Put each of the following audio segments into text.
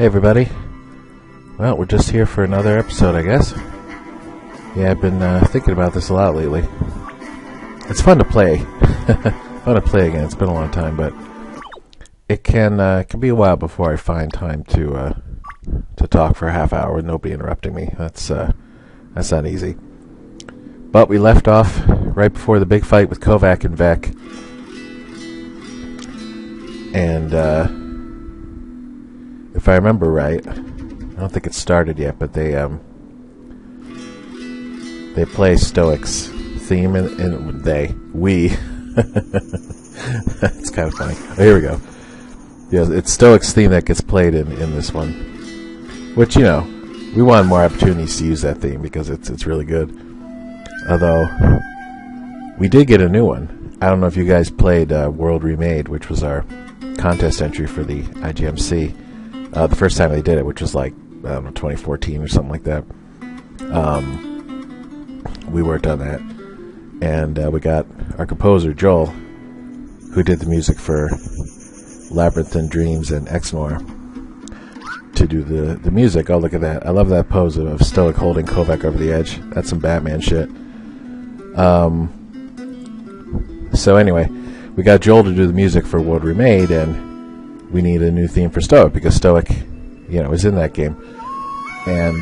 Hey everybody. Well, we're just here for another episode, I guess. Yeah, I've been thinking about this a lot lately. It's fun to play. Fun to play again. It's been a long time, but it can be a while before I find time to talk for a half hour with nobody interrupting me. That's not easy. But we left off right before the big fight with Kovac and Vec. And if I remember right, I don't think it's started yet, but they play Stoic's theme, and we. It's kind of funny. Oh, here we go. Yeah, it's Stoic's theme that gets played in this one, which, you know, we want more opportunities to use that theme because it's really good. Although we did get a new one. I don't know if you guys played World Remade, which was our contest entry for the IGMC. The first time they did it, which was like, I don't know, 2014 or something like that. We worked on that. And we got our composer, Joel, who did the music for Labyrinth and Dreams and Exmoor, to do the music. Oh, look at that. I love that pose of Stoic holding Kovac over the edge. That's some Batman shit. So anyway, we got Joel to do the music for World Remade, and we need a new theme for Stoic because Stoic, you know, is in that game. And,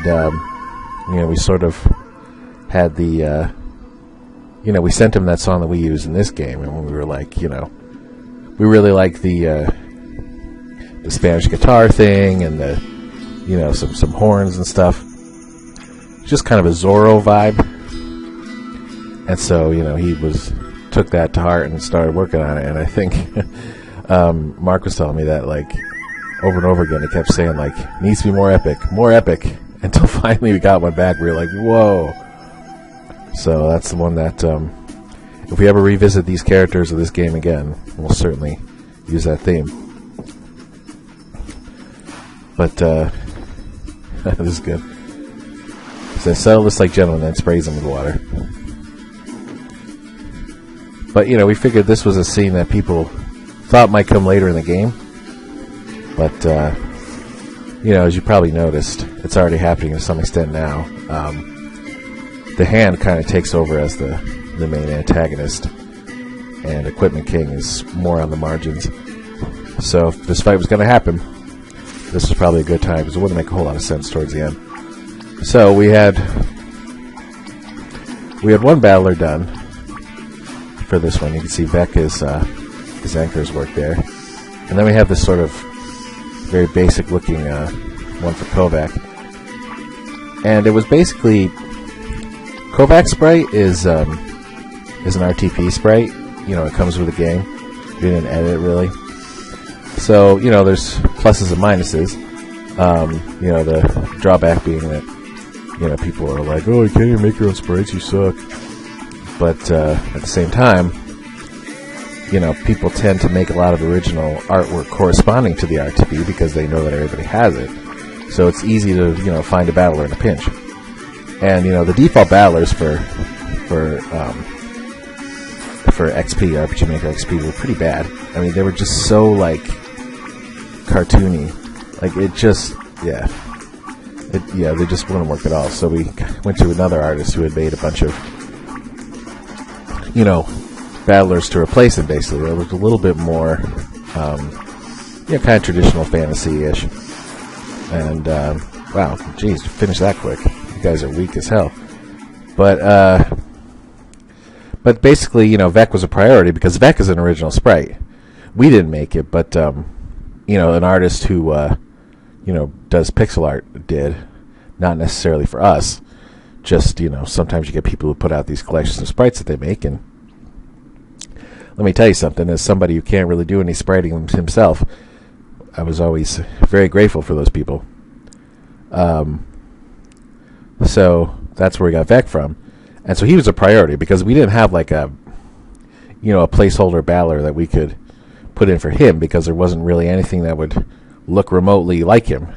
you know, we sort of had the, you know, we sent him that song that we use in this game, and we were like, you know, we really like the Spanish guitar thing and the, you know, some horns and stuff. Just kind of a Zorro vibe. And so, you know, he took that to heart and started working on it. And I think Mark was telling me that, like, over and over again, he kept saying, like, needs to be more epic, until finally we got one back. We were like, whoa. So that's the one that, if we ever revisit these characters of this game again, we'll certainly use that theme. But, this is good. So I settle this like gentlemen, then sprays them with water. But, you know, we figured this was a scene that people thought might come later in the game. But, you know, as you probably noticed, it's already happening to some extent now. The Hand kind of takes over as the main antagonist, and Equipment King is more on the margins. So if this fight was going to happen, this was probably a good time, because it wouldn't make a whole lot of sense towards the end. So we had one battler done for this one. You can see Vec is his anchor's work there. And then we have this sort of very basic looking one for Kovac. And it was basically, Kovac's sprite is an RTP sprite. You know, it comes with the game. We didn't edit it really. So, you know, there's pluses and minuses. You know, the drawback being that, you know, people are like, oh, you can't even make your own sprites, you suck. But at the same time, you know, people tend to make a lot of original artwork corresponding to the RTP because they know that everybody has it. So it's easy to, you know, find a battler in a pinch. And, you know, the default battlers for XP, RPG Maker XP, were pretty bad. I mean, they were just so, like, cartoony. Like, it just, yeah, they just wouldn't work at all. So we went to another artist who had made a bunch of, you know, battlers to replace it, basically. It was a little bit more, you know, kind of traditional fantasy-ish. And, wow, geez, finished that quick. You guys are weak as hell. But basically, you know, Vec was a priority because Vec is an original sprite. We didn't make it, but, you know, an artist who, you know, does pixel art did. Not necessarily for us. Just, you know, sometimes you get people who put out these collections of sprites that they make, and let me tell you something, as somebody who can't really do any spriting himself, I was always very grateful for those people. So that's where we got Vec from. And so he was a priority because we didn't have like a, you know, a placeholder battler that we could put in for him because there wasn't really anything that would look remotely like him.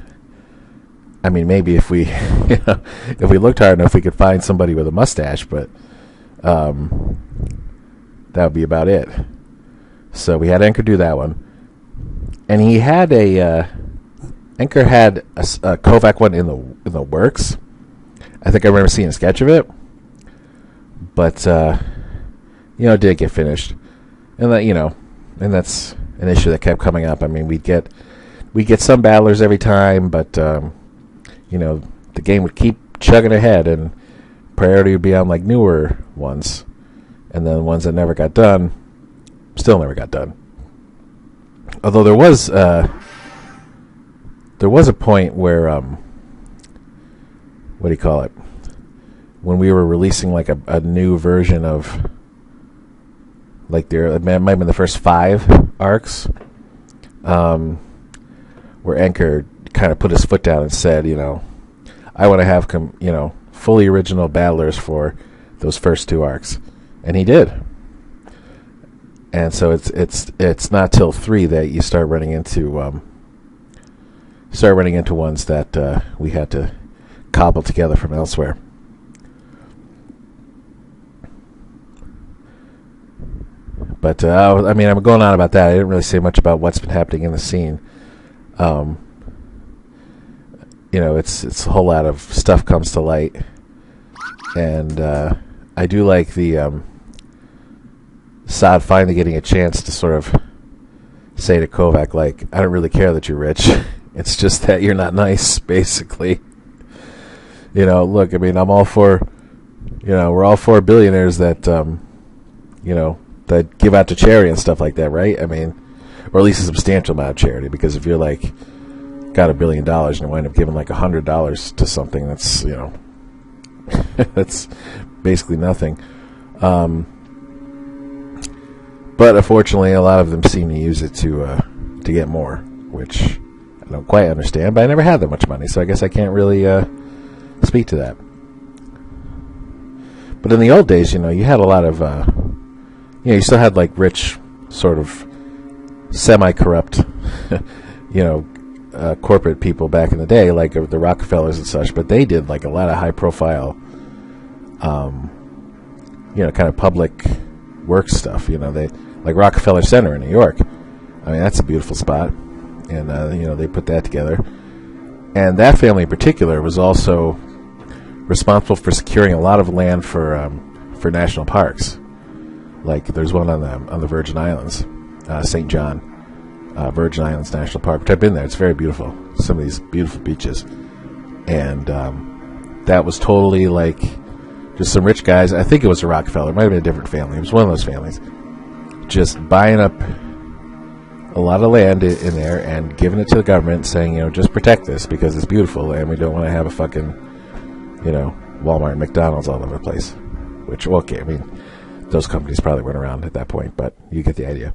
I mean, maybe if we, you know, if we looked hard enough, we could find somebody with a mustache, but that would be about it. So we had Anchor do that one. And he had a Anchor had a Kovac one in the works. I think I remember seeing a sketch of it, but it did get finished, and that's an issue that kept coming up. I mean, we'd get some battlers every time, but the game would keep chugging ahead, and priority would be on like newer ones, and then ones that never got done still never got done. Although there was a point where what do you call it, when we were releasing like a new version of, like, it might have been the first 5 arcs, where Anchor kind of put his foot down and said, I want to have fully original battlers for those first 2 arcs, and he did. And so it's not till 3 that you start running into ones that we had to cobble together from elsewhere. But I'm going on about that. I didn't really say much about what's been happening in the scene. It's a whole lot of stuff comes to light, and I do like the Saad finally getting a chance to sort of say to Kovac, like, I don't really care that you're rich. It's just that you're not nice, basically. Look, I mean, I'm all for, we're all for billionaires that, that give out to charity and stuff like that, right? I mean, or at least a substantial amount of charity, because if you're like got $1 billion and you wind up giving like $100 to something, that's that's basically nothing. But unfortunately, a lot of them seem to use it to get more, which I don't quite understand. But I never had that much money, so I guess I can't really speak to that. But in the old days, you had a lot of you still had like rich, sort of semi-corrupt, corporate people back in the day, like the Rockefellers and such. But they did like a lot of high-profile, kind of public work stuff. They, like Rockefeller Center in New York. I mean, that's a beautiful spot, and they put that together. And that family in particular was also responsible for securing a lot of land for national parks. Like there's one on the Virgin Islands, St. John, Virgin Islands National Park, which I've been there. It's very beautiful. Some of these beautiful beaches, and that was totally like just some rich guys. I think it was a Rockefeller. It might have been a different family. It was one of those families just buying up a lot of land in there and giving it to the government, saying, just protect this because it's beautiful and we don't want to have a fucking, Walmart and McDonald's all over the place. Which, okay, I mean, those companies probably weren't around at that point, but you get the idea.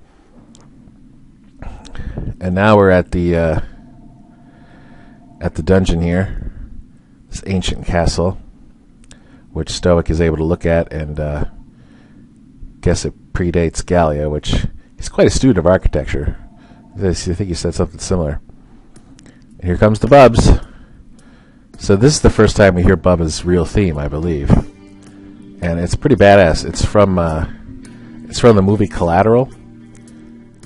And now we're at the dungeon here, this ancient castle, which Stoic is able to look at and guess it predates Gallia, which he's quite a student of architecture. I think he said something similar. And here comes the Bubs. So this is the first time we hear Bubba's real theme, I believe, and it's pretty badass. It's from the movie Collateral,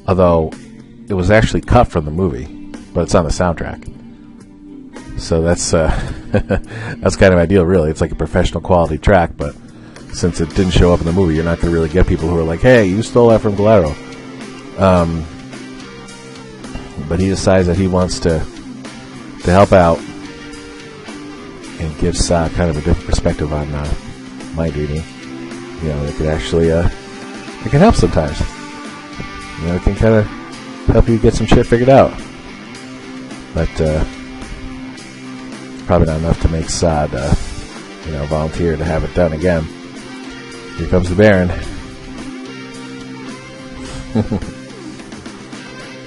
although it was actually cut from the movie, but it's on the soundtrack. So that's that's kind of ideal, really. It's like a professional quality track, but since it didn't show up in the movie, you're not going to really get people who are like, "Hey, you stole that from Collateral." But he decides that he wants to help out and give Sa kind of a different perspective on mind reading. It can actually it can help sometimes. It can kind of help you get some shit figured out. But probably not enough to make Saad volunteer to have it done again. Here comes the Baron.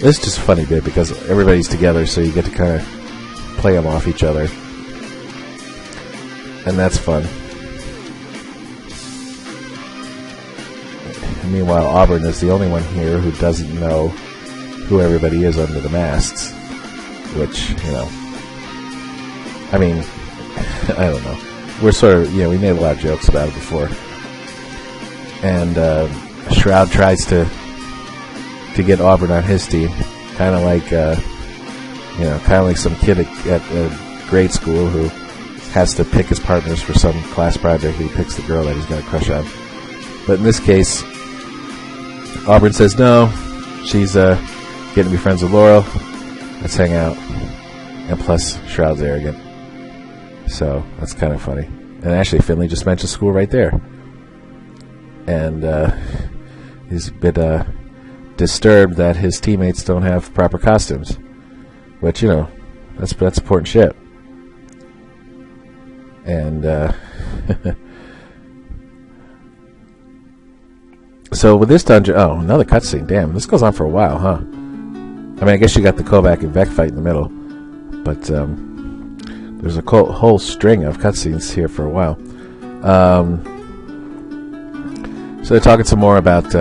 This is just a funny bit because everybody's together, so you get to kind of play them off each other. And that's fun. And meanwhile, Auburn is the only one here who doesn't know who everybody is under the masks. Which, I mean, I don't know. We're sort of, we made a lot of jokes about it before. And Shroud tries to get Auburn on his team. Kind of like You know, kind of like some kid at grade school who has to pick his partners for some class project. He picks the girl that he's got a crush on. But in this case, Auburn says no. She's getting to be friends with Laurel. Let's hang out. And plus, Shroud's arrogant. So that's kind of funny. And actually, Finley just mentioned school right there. And he's a bit disturbed that his teammates don't have proper costumes. Which, you know, that's important shit. And so with this dungeon, oh, another cutscene. Damn, this goes on for a while, huh? I mean, I guess you got the Kovac and Vec fight in the middle, but there's a whole string of cutscenes here for a while. So they're talking some more about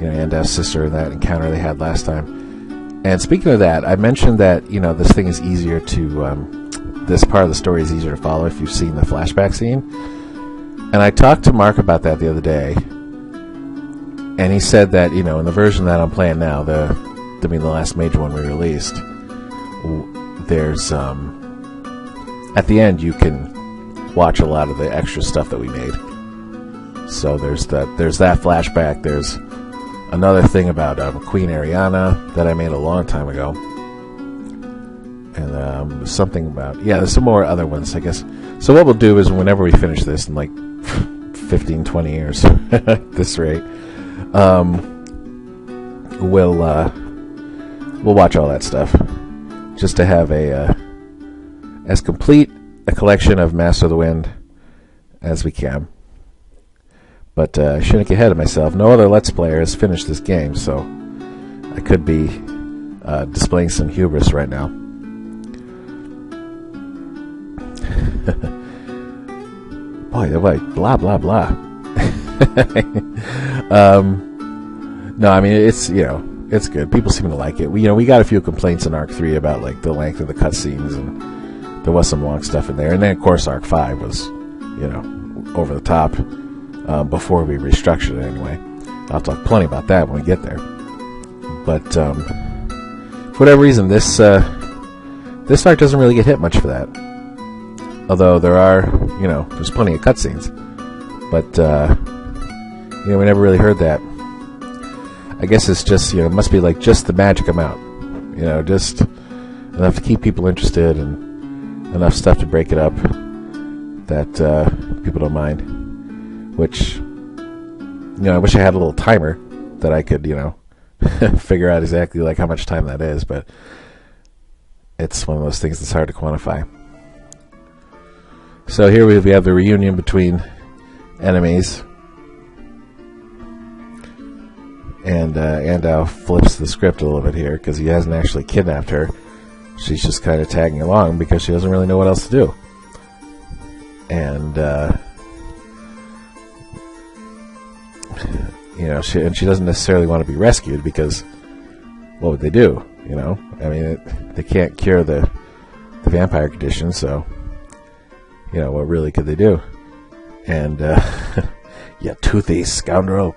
Andow's sister and that encounter they had last time. And speaking of that, I mentioned that this thing is easier to this part of the story is easier to follow if you've seen the flashback scene. And I talked to Mark about that the other day, and he said that in the version that I'm playing now, the last major one we released, there's at the end you can watch a lot of the extra stuff that we made. So there's that flashback. There's another thing about Queen Ariana that I made a long time ago. And something about... Yeah, there's some more other ones, I guess. So what we'll do is whenever we finish this in like 15, 20 years, at this rate, we'll watch all that stuff. Just to have as complete a collection of Master of the Wind as we can. But I shouldn't get ahead of myself. No other Let's Player has finished this game, so I could be displaying some hubris right now. boy, blah, blah, blah. No, I mean, it's good. People seem to like it. We got a few complaints in Arc 3 about, like, the length of the cutscenes, and there was some long stuff in there. And then, of course, Arc 5 was, over the top. Before we restructured it anyway. I'll talk plenty about that when we get there. But for whatever reason, this arc doesn't really get hit much for that. Although there are, there's plenty of cutscenes. But, we never really heard that. I guess it's just, it must be like just the magic amount. Just enough to keep people interested and enough stuff to break it up that people don't mind. Which, I wish I had a little timer that I could, figure out exactly like how much time that is, but it's one of those things that's hard to quantify. So here we have the reunion between enemies, and Andow flips the script a little bit here because he hasn't actually kidnapped her. She's just kind of tagging along because she doesn't really know what else to do. And she doesn't necessarily want to be rescued because what would they do? I mean, they can't cure the vampire condition, so what really could they do? And you toothy scoundrel.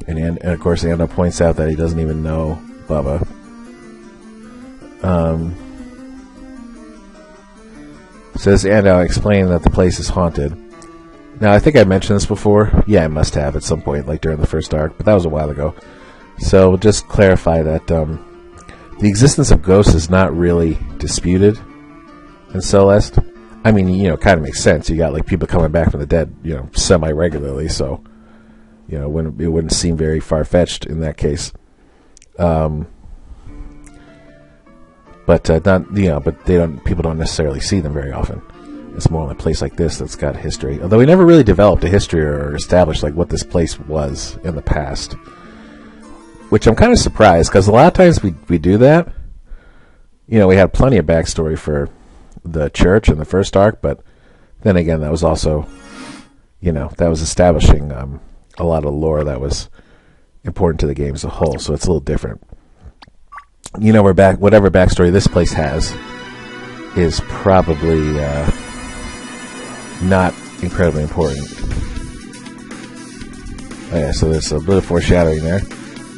And of course, Anna points out that he doesn't even know Bubba. Says Andow explained that the place is haunted. Now, I think I mentioned this before. Yeah, I must have at some point, like during the first arc, but that was a while ago. So we'll just clarify that the existence of ghosts is not really disputed in Celeste. I mean, it kind of makes sense. You got like people coming back from the dead, semi-regularly, so it wouldn't seem very far-fetched in that case. But people don't necessarily see them very often. It's more in a place like this that's got history. Although we never really developed a history or established like what this place was in the past. Which I'm kind of surprised, because a lot of times we do that. We had plenty of backstory for the church in the first arc, but then again, that was also, that was establishing a lot of lore that was important to the game as a whole, so it's a little different. Whatever backstory this place has is probably not incredibly important. Oh yeah, so there's a bit of foreshadowing there.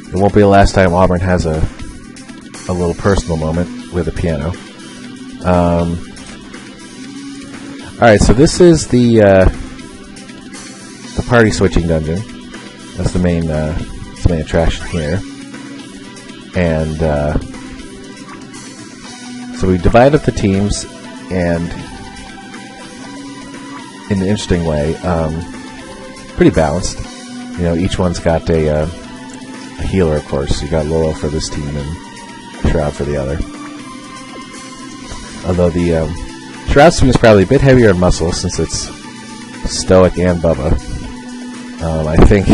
it won't be the last time Auburn has a little personal moment with a piano. Alright, so this is the party switching dungeon. That's the main attraction here. And so we divide up the teams, and in an interesting way, pretty balanced. You know, each one's got a healer, of course. You got Laurel for this team and Shroud for the other. Although the Shroud team is probably a bit heavier in muscle since it's Stoic and Bubba. I think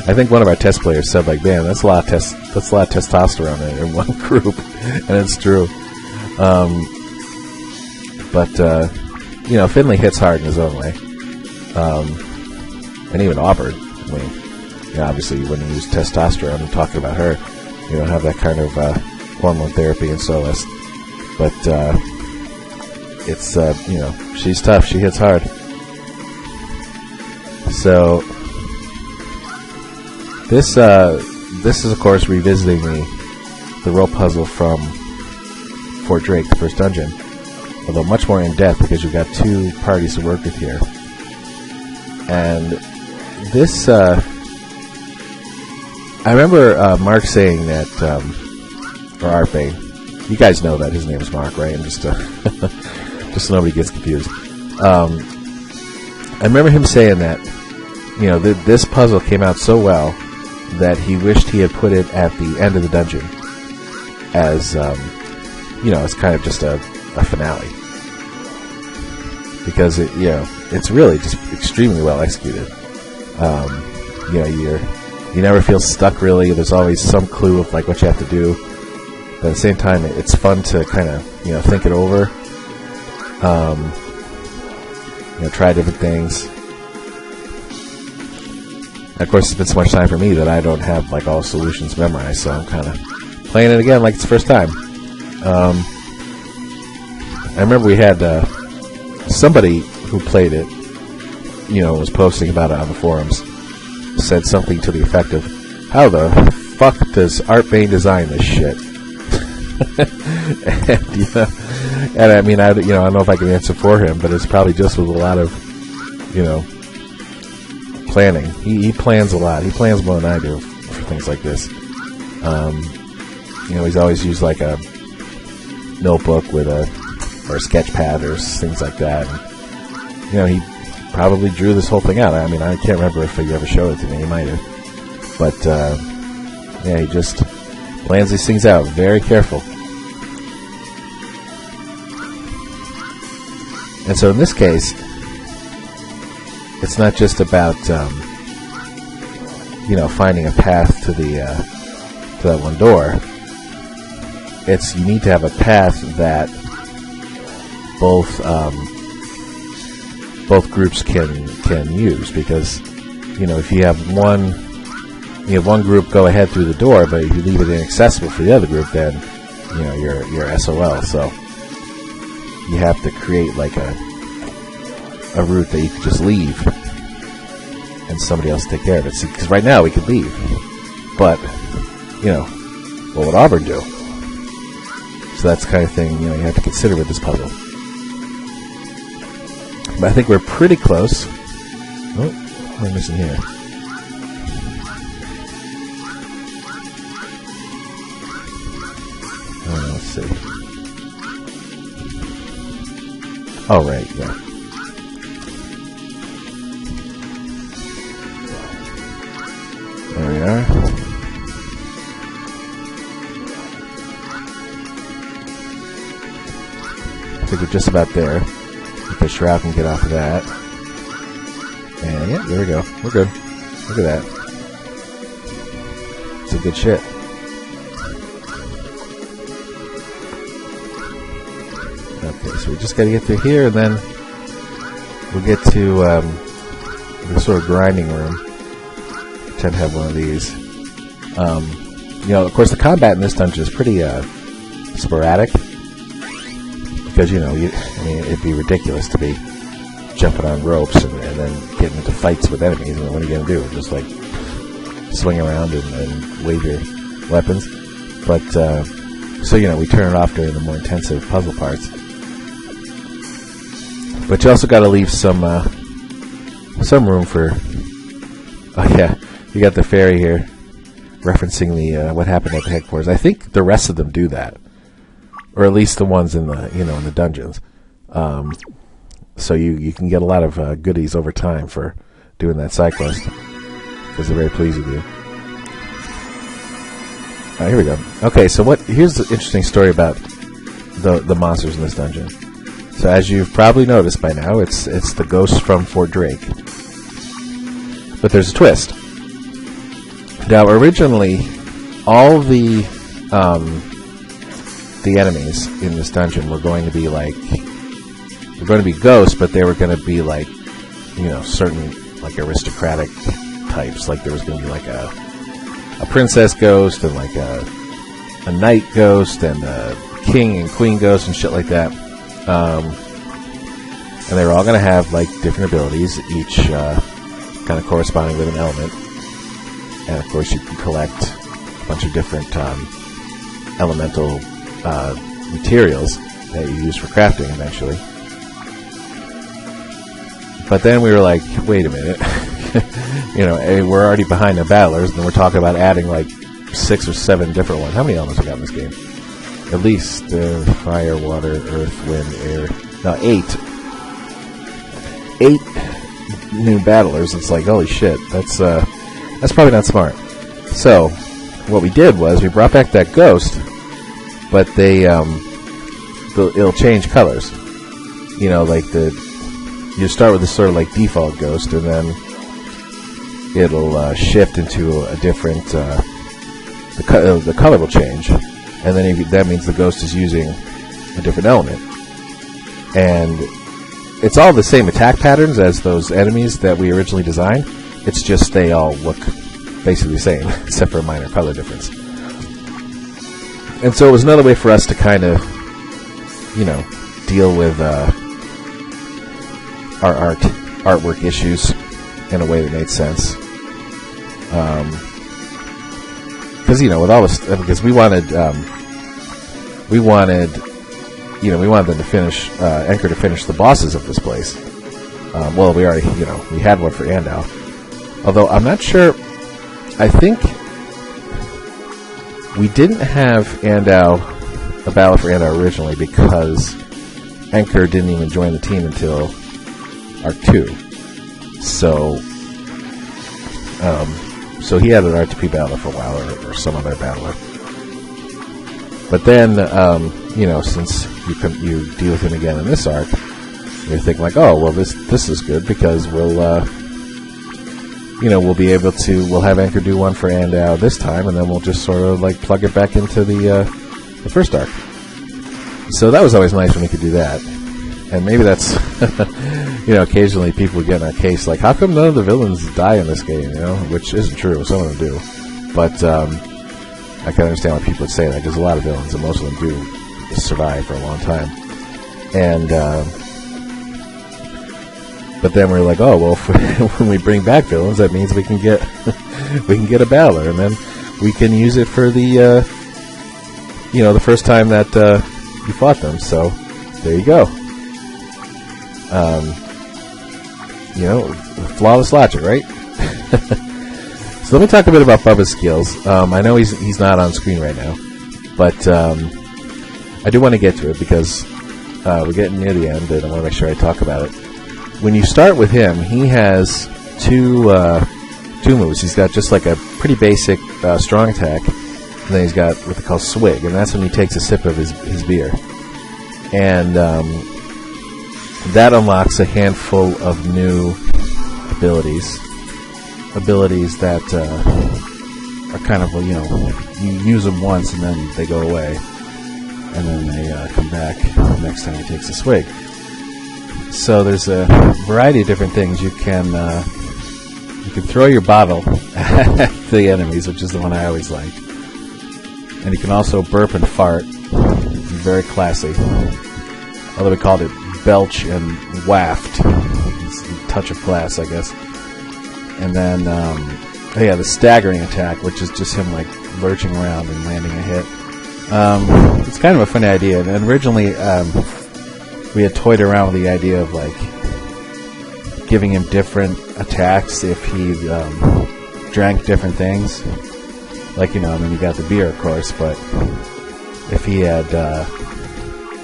I think one of our test players said, like, man, that's a lot of testosterone in one group, and it's true. But you know, Finley hits hard in his own way, and even Auburn. I mean, you know, obviously, when you use testosterone and talking about her, you don't have that kind of hormone therapy and Soloist. But it's you know, she's tough. She hits hard. So this is, of course, revisiting the rope puzzle from Fort Drake, the first dungeon, although much more in depth because you've got two parties to work with here. And this, I remember Mark saying that, or Art Bay, you guys know that his name is Mark, right? And just so nobody gets confused. I remember him saying that, you know, this puzzle came out so well that he wished he had put it at the end of the dungeon as, you know, it's kind of just a finale. Because you know, it's really just extremely well executed. You know, you never feel stuck really. There's always some clue of like what you have to do. But at the same time, it's fun to kind of, you know, think it over. You know, try different things. Of course, it's been so much time for me that I don't have like all solutions memorized, so I'm kind of playing it again like it's the first time. I remember we had somebody who played it, you know, was posting about it on the forums, said something to the effect of, "How the fuck does Art Bain design this shit?" And, you know, and I mean, I don't know if I can answer for him, but it's probably just with a lot of, you know, planning. He plans a lot. He plans more than I do for things like this. You know, he's always used like a notebook with or a sketch pad or things like that. And, you know, he probably drew this whole thing out. I mean, I can't remember if he ever showed it to me. He might have. But, yeah, he just plans these things out. Very careful. And so in this case, it's not just about, you know, finding a path to that one door. It's, you need to have a path that both groups can use, because, you know, if you have one group go ahead through the door, but if you leave it inaccessible for the other group, then, you know, you're SOL. So you have to create like a route that you could just leave and somebody else take care of it. See, because right now we could leave, but, you know, what would Auburn do? So that's the kind of thing, you know, you have to consider with this puzzle. But I think we're pretty close. Oh, what am I missing here? Let's see. Oh, right, yeah. There we are. I think we're just about there. Okay, Shroud can get off of that. And yeah, there we go. We're good. Look at that. It's a good shit. Okay, so we just gotta get through here, and then we'll get to the sort of grinding room. I tend to have one of these. You know, of course, the combat in this dungeon is pretty sporadic. Because, you know, I mean, it'd be ridiculous to be jumping on ropes and then getting into fights with enemies. And what are you going to do? Just, like, swing around and wave your weapons. But so we turn it off during the more intensive puzzle parts. But you also got to leave some room for. Oh yeah, you got the fairy here, referencing the what happened at the headquarters. I think the rest of them do that, or at least the ones in the in the dungeons. So you can get a lot of goodies over time for doing that side quest because they're very pleased with you. Here we go. Okay, so here's the interesting story about the monsters in this dungeon. So as you've probably noticed by now, it's the ghosts from Fort Drake. But there's a twist. Now, originally, all the enemies in this dungeon were going to be ghosts, but they were going to be like, certain like aristocratic types. Like there was going to be like a princess ghost and like a knight ghost and a king and queen ghost and shit like that. And they were all going to have like different abilities, each kind of corresponding with an element. And of course, you can collect a bunch of different elemental materials that you use for crafting eventually. But then we were like, wait a minute. We're already behind the battlers, and we're talking about adding like 6 or 7 different ones. How many elements we got in this game? At least fire, water, earth, wind, air. No, 8. 8 new battlers. It's like, holy shit, that's probably not smart. So, what we did was we brought back that ghost, but it'll change colors. You start with this sort of like default ghost, and then it'll shift into a different. The color will change, and then that means the ghost is using a different element. And it's all the same attack patterns as those enemies that we originally designed. It's just they all look basically the same, except for a minor color difference. And so it was another way for us to kind of, deal with our artwork issues in a way that made sense. Because with all this, because we wanted them to finish Anchor to finish the bosses of this place. Well, we already, we had one for Andau. Although I'm not sure. I think we didn't have a battle for Andau originally because Anchor didn't even join the team until Arc 2. So he had an R2P battler for a while, or some other battler. But then, since you deal with him again in this arc, you're thinking like, oh, well, this is good because we'll we'll have Anchor do one for Andau this time, and then we'll just sort of like plug it back into the first arc. So that was always nice when we could do that. And maybe that's, occasionally people would get in our case, like, how come none of the villains die in this game, which isn't true, some of them do. But I can understand why people would say that, because a lot of villains, and most of them do survive for a long time. And, but then we're like, oh, well, when we bring back villains, that means we can get a battler, and then we can use it for the, the first time that you fought them, so there you go. Flawless logic, right? So let me talk a bit about Bubba's skills. I know he's not on screen right now, but I do want to get to it because we're getting near the end, and I want to make sure I talk about it. When you start with him, he has two moves. He's got just like a pretty basic strong attack, and then he's got what they call swig, and that's when he takes a sip of his beer. And that unlocks a handful of new abilities that are kind of, you use them once and then they go away, and then they come back the next time he takes a swig. So there's a variety of different things. You can throw your bottle at the enemies, which is the one I always like, and you can also burp and fart. Very classy. Although we called it belch and waft. It's a touch of class, I guess. And then yeah, the staggering attack, which is just him like lurching around and landing a hit. It's kind of a funny idea, and originally we had toyed around with the idea of like giving him different attacks if he drank different things. Like, you know, I mean, you got the beer, of course, but if he had,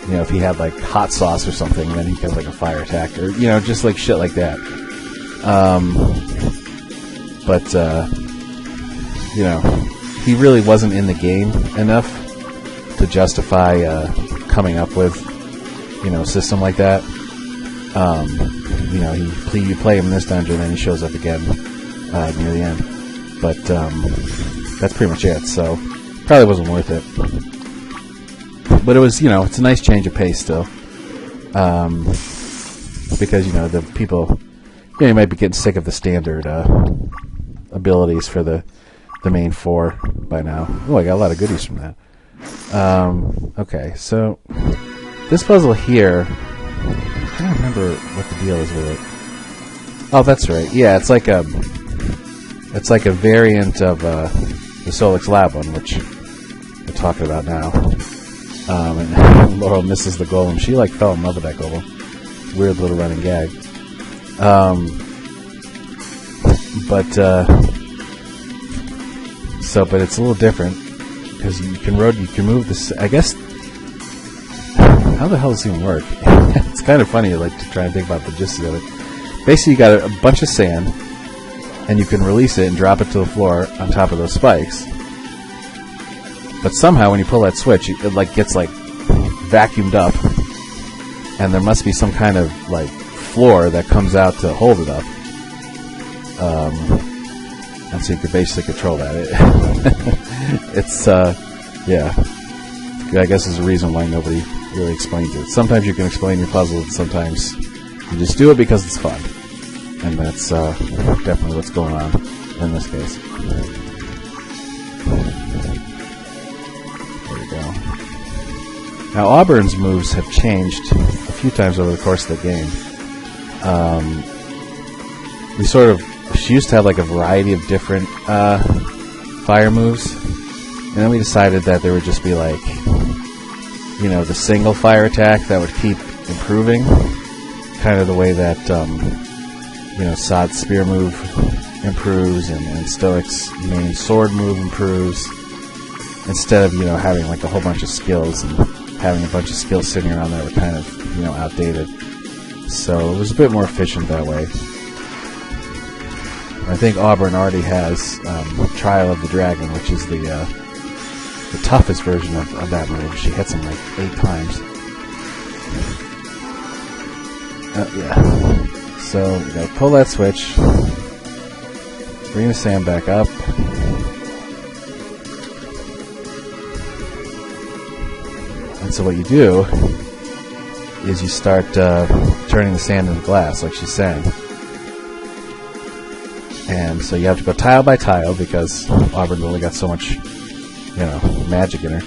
you know, if he had like hot sauce or something, then he has like a fire attack, or, you know, just like shit like that. But you know, he really wasn't in the game enough to justify coming up with, you know, a system like that. You know, you play him in this dungeon, and he shows up again near the end. But that's pretty much it. So probably wasn't worth it. But it was, you know, it's a nice change of pace still. Because, you know, the people, you know, you might be getting sick of the standard abilities for the main 4 by now. Oh, I got a lot of goodies from that. Okay, so this puzzle here, I don't remember what the deal is with it. Oh, that's right. Yeah, it's like a variant of the Solix Lab one, which we're talking about now. And Laurel misses the golem. She like fell in love with that golem. Weird little running gag. But it's a little different because you can move this. I guess, how the hell does this even work? It's kind of funny, like, to try and think about the gist of it. Basically, you got a bunch of sand, and you can release it and drop it to the floor on top of those spikes. But somehow, when you pull that switch, it like gets like vacuumed up, and there must be some kind of like floor that comes out to hold it up. And so you could basically control that. It's yeah. I guess there's a reason why nobody really explains it. Sometimes you can explain your puzzle, and sometimes you just do it because it's fun. And that's definitely what's going on in this case. There we go. Now, Auburn's moves have changed a few times over the course of the game. She used to have like a variety of different fire moves, and then we decided that there would just be like, you know, the single fire attack that would keep improving, kind of the way that you know, Sod's spear move improves and Stoic's main sword move improves, instead of, you know, having like a whole bunch of skills and having a bunch of skills sitting around that were kind of, you know, outdated. So it was a bit more efficient that way. I think Auburn already has Trial of the Dragon, which is the toughest version of that move. She hits him like 8 times. Yeah. So we gotta pull that switch, bring the sand back up, and so what you do is you start turning the sand into glass, like she's saying. And so you have to go tile by tile because Auburn's only got so much, you know, magic in her.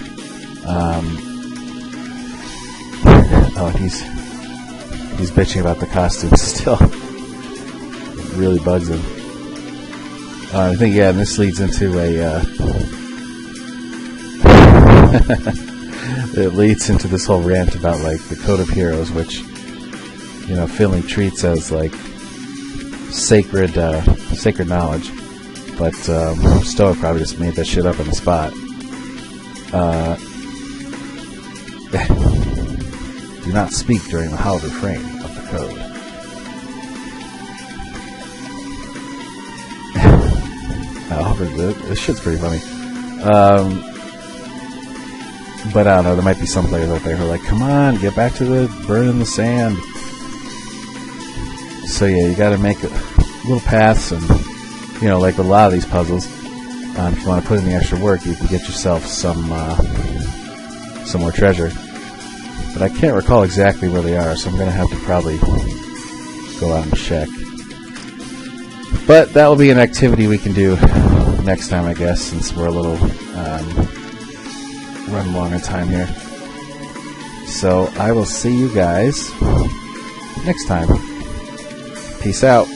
Oh, and he's bitching about the costumes still. It really bugs him. I think, yeah, and this leads into it leads into this whole rant about like the Code of Heroes, which, you know, Finley treats as like sacred knowledge, but Stoic probably just made that shit up on the spot. Do not speak during the hallowed refrain of the code. This shit's pretty funny. But I don't know, there might be some players out there who are like, come on, get back to the burn in the sand. So yeah, you gotta make little paths, and, you know, like with a lot of these puzzles, if you want to put in the extra work, you can get yourself some more treasure. But I can't recall exactly where they are, so I'm going to have to probably go out and check. But that will be an activity we can do next time, I guess, since we're a little run long on time here. So I will see you guys next time. Peace out.